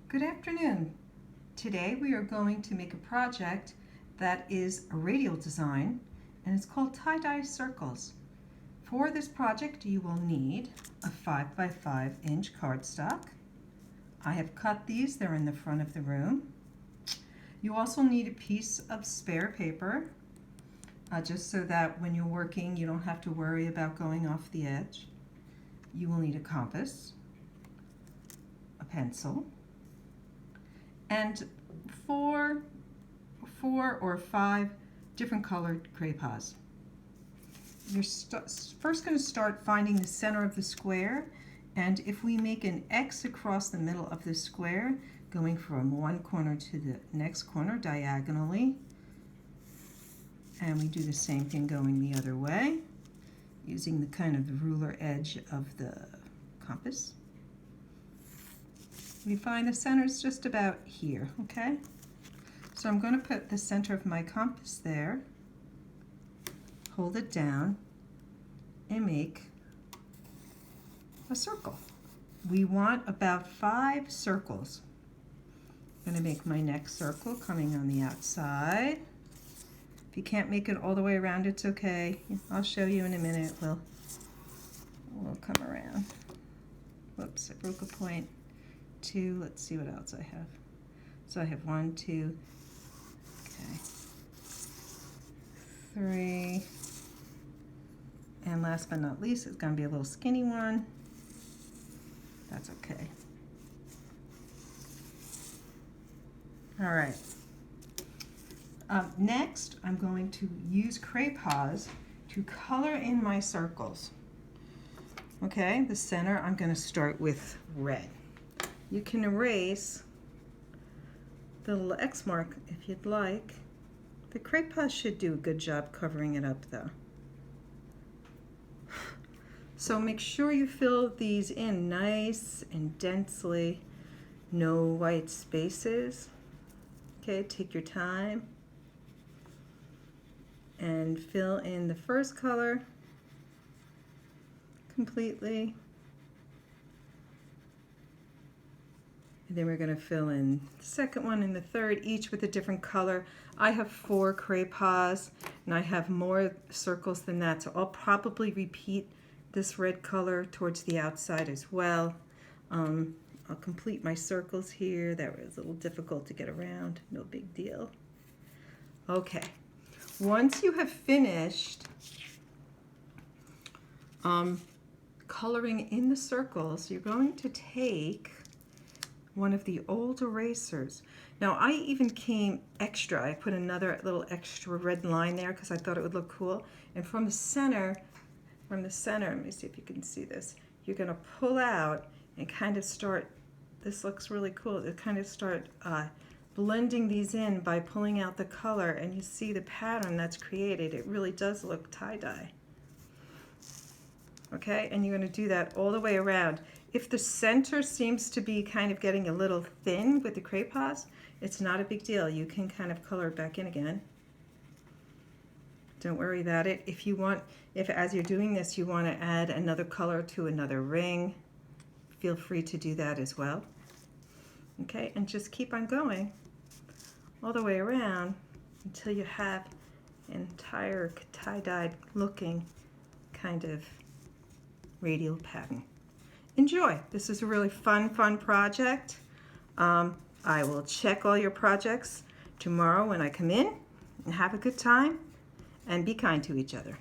Good afternoon. Today we are going to make a project that is a radial design and it's called tie-dye circles. For this project you will need a 5x5" cardstock. I have cut these, they're in the front of the room. You also need a piece of spare paper just so that when you're working you don't have to worry about going off the edge. You will need a compass, a pencil, and four or five different colored crayons. You're first going to start finding the center of the square, and if we make an X across the middle of the square, going from one corner to the next corner diagonally, and we do the same thing going the other way, using the kind of the ruler edge of the compass. We find the center is just about here, okay? So I'm going to put the center of my compass there, hold it down, and make a circle. We want about 5 circles. I'm going to make my next circle coming on the outside. If you can't make it all the way around, it's okay. I'll show you in a minute. We'll come around. Whoops, I broke a point. 2, let's see what else I have. So I have 1, 2, okay, 3, and last but not least, it's going to be a little skinny one. That's okay. All right. Next, I'm going to use crayons to color in my circles. Okay, the center, I'm going to start with red. You can erase the little X mark if you'd like. The crayons should do a good job covering it up though. So make sure you fill these in nice and densely. No white spaces. Okay, take your time and fill in the first color completely. And then we're going to fill in the second one and the third, each with a different color. I have 4 crayons, and I have more circles than that, so I'll probably repeat this red color towards the outside as well. I'll complete my circles here. That was a little difficult to get around. No big deal. Okay. Once you have finished coloring in the circles, you're going to take one of the old erasers. Now I even came extra. I put another little extra red line there because I thought it would look cool. And from the center, let me see if you can see this. You're going to pull out and kind of start, this looks really cool, to kind of start blending these in by pulling out the color, and you see the pattern that's created. It really does look tie-dye. Okay, and you're going to do that all the way around. If the center seems to be kind of getting a little thin with the crayons, it's not a big deal. You can kind of color it back in again. Don't worry about it. If you want, if as you're doing this you want to add another color to another ring, feel free to do that as well. Okay, and just keep on going all the way around until you have an entire tie-dyed looking kind of radial pattern. Enjoy. This is a really fun project. I will check all your projects tomorrow when I come in, and have a good time and be kind to each other.